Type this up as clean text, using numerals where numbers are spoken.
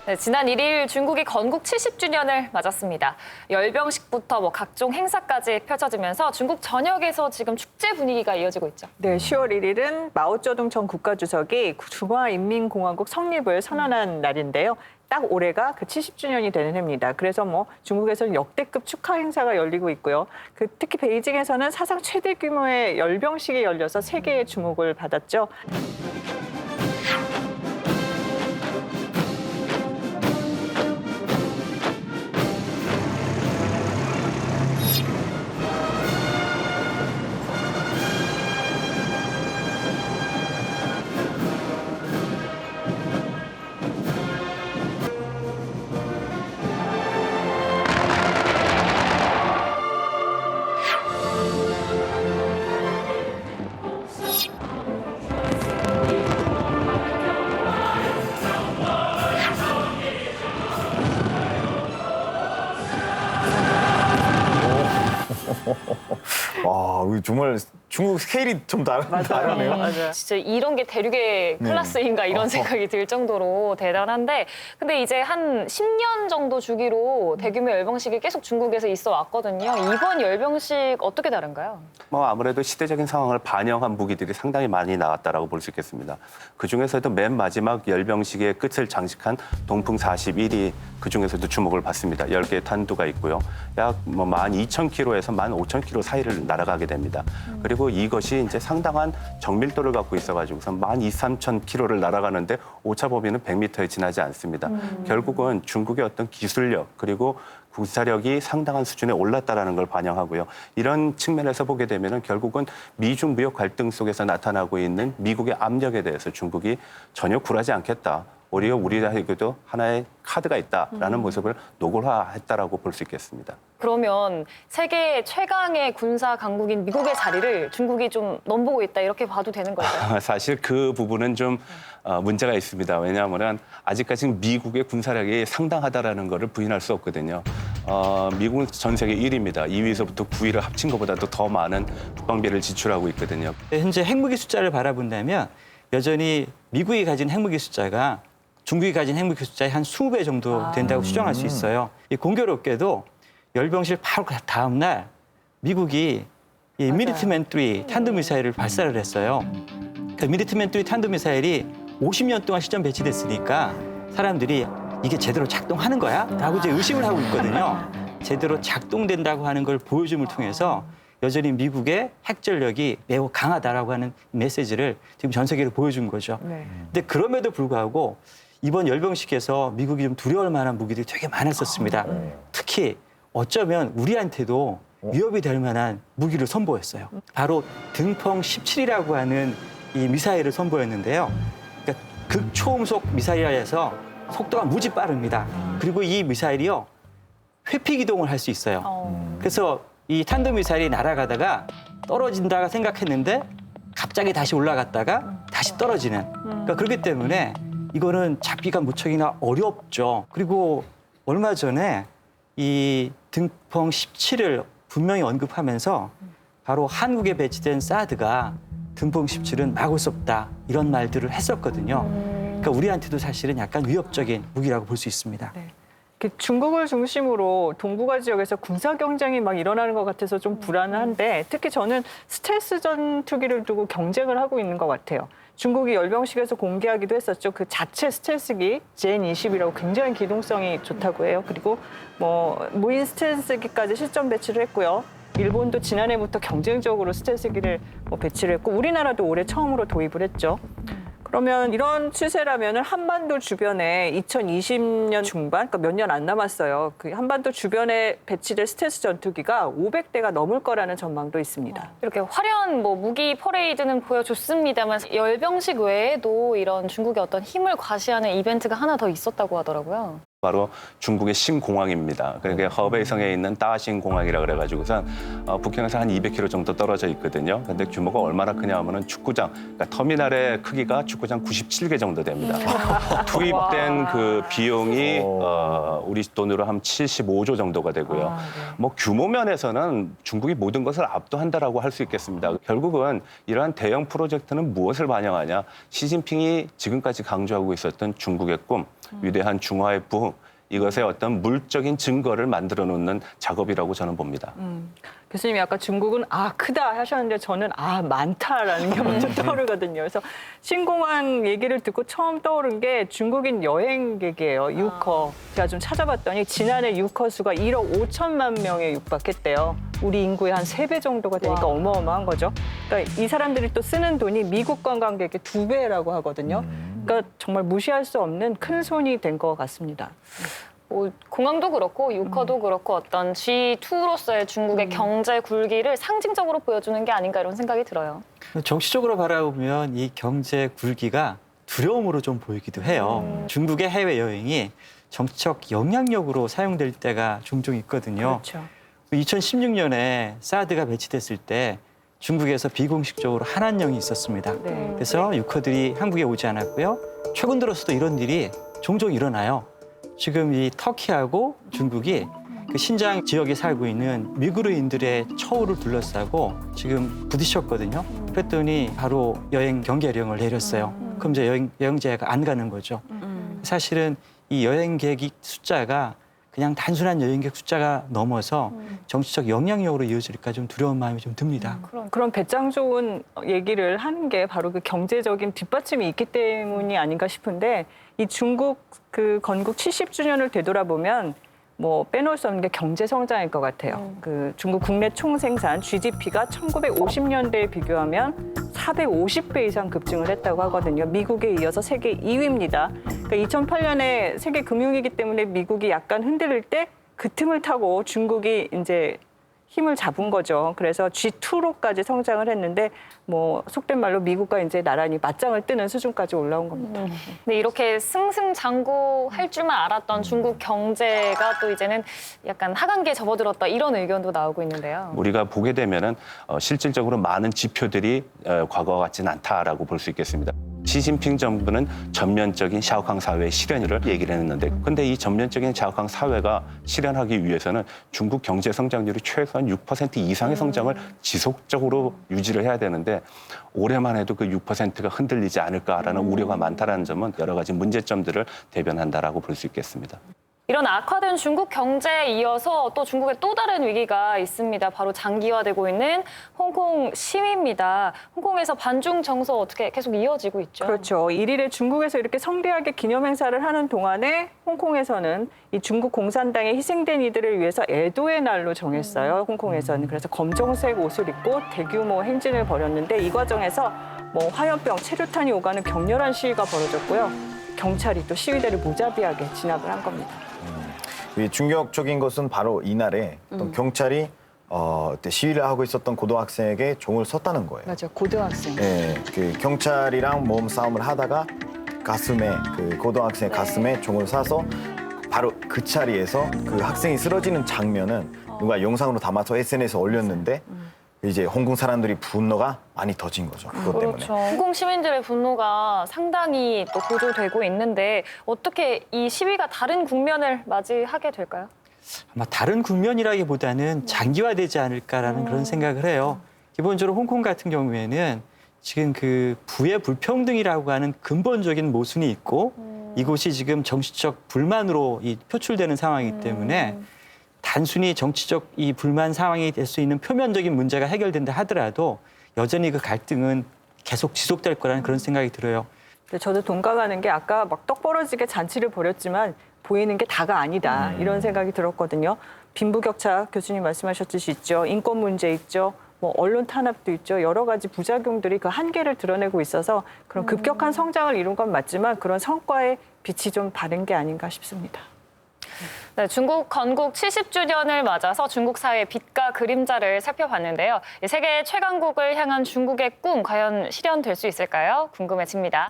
네, 지난 1일 중국이 건국 70주년을 맞았습니다. 열병식부터 각종 행사까지 펼쳐지면서 중국 전역에서 지금 축제 분위기가 이어지고 있죠. 네, 10월 1일은 마오쩌둥 전 국가주석이 중화인민공화국 성립을 선언한 날인데요. 딱 올해가 그 70주년이 되는 해입니다. 그래서 중국에서는 역대급 축하 행사가 열리고 있고요. 특히 베이징에서는 사상 최대 규모의 열병식이 열려서 세계의 주목을 받았죠. 와, 정말 중국 스케일이 좀 다르네요. 맞아요. 진짜 이런 게 대륙의 클래스인가 이런 생각이 들 정도로 대단한데 근데 이제 한 10년 정도 주기로 대규모 열병식이 계속 중국에서 있어 왔거든요. 이번 열병식 어떻게 다른가요? 아무래도 시대적인 상황을 반영한 무기들이 상당히 많이 나왔다라고 볼 수 있겠습니다. 그중에서도 맨 마지막 열병식의 끝을 장식한 동풍 41이 그중에서도 주목을 받습니다. 10개의 탄두가 있고요. 약 12,000km에서 15,000km 사이를 날아가게 됩니다. 그리고 이것이 이제 상당한 정밀도를 갖고 있어가지고서 12,000-13,000km를 날아가는데 오차 범위는 100m에 지나지 않습니다. 결국은 중국의 어떤 기술력 그리고 군사력이 상당한 수준에 올랐다라는 걸 반영하고요. 이런 측면에서 보게 되면은 결국은 미중 무역 갈등 속에서 나타나고 있는 미국의 압력에 대해서 중국이 전혀 굴하지 않겠다. 오히려 우리에게도 하나의 카드가 있다라는 모습을 노골화했다라고 볼 수 있겠습니다. 그러면 세계 최강의 군사 강국인 미국의 자리를 중국이 좀 넘보고 있다 이렇게 봐도 되는 걸까요? 사실 그 부분은 좀 문제가 있습니다. 왜냐하면 아직까지는 미국의 군사력이 상당하다라는 것을 부인할 수 없거든요. 미국은 전 세계 1위입니다. 2위에서부터 9위를 합친 것보다도 더 많은 국방비를 지출하고 있거든요. 현재 핵무기 숫자를 바라본다면 여전히 미국이 가진 핵무기 숫자가 중국이 가진 핵무기 숫자의 한 20배 정도 된다고 추정할 수 있어요. 이 공교롭게도 열병식 바로 그 다음 날 미국이 이 미니트맨 3 탄도미사일을 발사를 했어요. 그 미니트맨 3 탄도미사일이 50년 동안 시전 배치됐으니까 사람들이 이게 제대로 작동하는 거야? 라고 이제 의심을 하고 있거든요. 제대로 작동된다고 하는 걸 보여줌을 통해서 여전히 미국의 핵 전력이 매우 강하다라고 하는 메시지를 지금 전 세계로 보여준 거죠. 네. 근데 그럼에도 불구하고 이번 열병식에서 미국이 좀 두려울 만한 무기들이 되게 많았었습니다. 특히 어쩌면 우리한테도 위협이 될 만한 무기를 선보였어요. 바로 등펑 17이라고 하는 이 미사일을 선보였는데요. 그러니까 극초음속 미사일이라 해서 속도가 무지 빠릅니다. 그리고 이 미사일이요, 회피 기동을 할 수 있어요. 그래서 이 탄도미사일이 날아가다가 떨어진다고 생각했는데 갑자기 다시 올라갔다가 다시 떨어지는. 그러니까 그렇기 때문에 이거는 잡기가 무척이나 어렵죠. 그리고 얼마 전에 이 등펑 17을 분명히 언급하면서 바로 한국에 배치된 사드가 등펑 17은 막을 수 없다 이런 말들을 했었거든요. 그러니까 우리한테도 사실은 약간 위협적인 무기라고 볼 수 있습니다. 네. 중국을 중심으로 동북아 지역에서 군사 경쟁이 막 일어나는 것 같아서 좀 불안한데 특히 저는 스텔스 전투기를 두고 경쟁을 하고 있는 것 같아요. 중국이 열병식에서 공개하기도 했었죠. 그 자체 스텔스기 젠20이라고 굉장히 기동성이 좋다고 해요. 그리고 무인 스텔스기까지 실전 배치를 했고요. 일본도 지난해부터 경쟁적으로 스텔스기를 배치를 했고 우리나라도 올해 처음으로 도입을 했죠. 그러면 이런 추세라면 한반도 주변에 2020년 중반, 그러니까 몇 년 안 남았어요. 그 한반도 주변에 배치될 스텔스 전투기가 500대가 넘을 거라는 전망도 있습니다. 이렇게 화려한 무기 퍼레이드는 보여줬습니다만 열병식 외에도 이런 중국의 어떤 힘을 과시하는 이벤트가 하나 더 있었다고 하더라고요. 바로 중국의 신공항입니다. 그러니까 허베이성에 있는 따신공항이라 그래가지고선 북경에서 한 200km 정도 떨어져 있거든요. 근데 규모가 얼마나 크냐 하면은 축구장, 그러니까 터미널의 크기가 축구장 97개 정도 됩니다. 투입된 그 비용이 우리 돈으로 한 75조 정도가 되고요. 뭐 규모 면에서는 중국이 모든 것을 압도한다라고 할 수 있겠습니다. 결국은 이러한 대형 프로젝트는 무엇을 반영하냐? 시진핑이 지금까지 강조하고 있었던 중국의 꿈, 위대한 중화의 부흥, 이것의 어떤 물적인 증거를 만들어 놓는 작업이라고 저는 봅니다. 교수님이 아까 중국은 크다 하셨는데 저는 많다라는 게 먼저 떠오르거든요. 그래서 신공항 얘기를 듣고 처음 떠오른 게 중국인 여행객이에요. 유커. 제가 좀 찾아봤더니 지난해 유커 수가 1억 5천만 명에 육박했대요. 우리 인구의 한 3배 정도가 되니까 어마어마한 거죠. 그러니까 이 사람들이 또 쓰는 돈이 미국 관광객의 2배라고 하거든요. 그러니까 정말 무시할 수 없는 큰 손이 된 것 같습니다. 뭐 공항도 그렇고 유커도 그렇고 어떤 G2로서의 중국의 경제 굴기를 상징적으로 보여주는 게 아닌가 이런 생각이 들어요. 정치적으로 바라보면 이 경제 굴기가 두려움으로 좀 보이기도 해요. 중국의 해외 여행이 정치적 영향력으로 사용될 때가 종종 있거든요. 그렇죠. 2016년에 사드가 배치됐을 때 중국에서 비공식적으로 한한령이 있었습니다. 네. 그래서 유커들이 한국에 오지 않았고요. 최근 들어서도 이런 일이 종종 일어나요. 지금 이 터키하고 중국이 그 신장 지역에 살고 있는 위구르인들의 처우를 둘러싸고 지금 부딪혔거든요. 그랬더니 바로 여행 경계령을 내렸어요. 그럼 이제 여행자가 안 가는 거죠. 사실은 이 여행객 숫자가 그냥 단순한 여행객 숫자가 넘어서 정치적 영향력으로 이어질까 좀 두려운 마음이 좀 듭니다. 그런 배짱 좋은 얘기를 하는 게 바로 그 경제적인 뒷받침이 있기 때문이 아닌가 싶은데 이 중국 그 건국 70주년을 되돌아보면 뭐 빼놓을 수 없는 게 경제 성장일 것 같아요. 그 중국 국내 총생산 GDP가 1950년대에 비교하면 450배 이상 급증을 했다고 하거든요. 미국에 이어서 세계 2위입니다. 그러니까 2008년에 세계 금융위기 때문에 미국이 약간 흔들릴 때 그 틈을 타고 중국이 이제 힘을 잡은 거죠. 그래서 G2로까지 성장을 했는데 뭐 속된 말로 미국과 이제 나란히 맞짱을 뜨는 수준까지 올라온 겁니다. 근데 이렇게 승승장구할 줄만 알았던 중국 경제가 또 이제는 약간 하강기에 접어들었다 이런 의견도 나오고 있는데요. 우리가 보게 되면은 실질적으로 많은 지표들이 과거와 같지는 않다라고 볼 수 있겠습니다. 시진핑 정부는 전면적인 샤오캉 사회의 실현을 얘기를 했는데 근데 이 전면적인 샤오캉 사회가 실현하기 위해서는 중국 경제 성장률이 최소한 6% 이상의 성장을 지속적으로 유지를 해야 되는데 올해만 해도 그 6%가 흔들리지 않을까라는 우려가 많다라는 점은 여러 가지 문제점들을 대변한다라고 볼 수 있겠습니다. 이런 악화된 중국 경제에 이어서 또 중국의 또 다른 위기가 있습니다. 바로 장기화되고 있는 홍콩 시위입니다. 홍콩에서 반중 정서 어떻게 계속 이어지고 있죠? 그렇죠. 1일에 중국에서 이렇게 성대하게 기념 행사를 하는 동안에 홍콩에서는 이 중국 공산당에 희생된 이들을 위해서 애도의 날로 정했어요. 홍콩에서는. 그래서 검정색 옷을 입고 대규모 행진을 벌였는데 이 과정에서 뭐 화염병, 체류탄이 오가는 격렬한 시위가 벌어졌고요. 경찰이 또 시위대를 무자비하게 진압을 한 겁니다. 이 충격적인 것은 바로 이날에 어떤 경찰이 그때 시위를 하고 있었던 고등학생에게 총을 쐈다는 거예요. 맞아, 고등학생. 예, 그 경찰이랑 몸싸움을 하다가 가슴에 그 고등학생 가슴에 총을 쏴서 바로 그 자리에서 그 학생이 쓰러지는 장면은 누가 영상으로 담아서 SNS에 올렸는데 이제 홍콩 사람들이 분노가 많이 더진 거죠. 그것 때문에. 그렇죠. 홍콩 시민들의 분노가 상당히 또 고조되고 있는데 어떻게 이 시위가 다른 국면을 맞이하게 될까요? 아마 다른 국면이라기보다는 장기화되지 않을까라는 그런 생각을 해요. 기본적으로 홍콩 같은 경우에는 지금 그 부의 불평등이라고 하는 근본적인 모순이 있고 이곳이 지금 정치적 불만으로 표출되는 상황이기 때문에 단순히 정치적 이 불만 상황이 될 수 있는 표면적인 문제가 해결된다 하더라도 여전히 그 갈등은 계속 지속될 거라는 그런 생각이 들어요. 근데 저도 동감하는 게 아까 막 떡 벌어지게 잔치를 벌였지만 보이는 게 다가 아니다 이런 생각이 들었거든요. 빈부격차 교수님 말씀하셨듯이 있죠. 인권 문제 있죠. 뭐 언론 탄압도 있죠. 여러 가지 부작용들이 그 한계를 드러내고 있어서 그런 급격한 성장을 이룬 건 맞지만 그런 성과의 빛이 좀 바른 게 아닌가 싶습니다. 네, 중국 건국 70주년을 맞아서 중국 사회의 빛과 그림자를 살펴봤는데요. 세계 최강국을 향한 중국의 꿈 과연 실현될 수 있을까요? 궁금해집니다.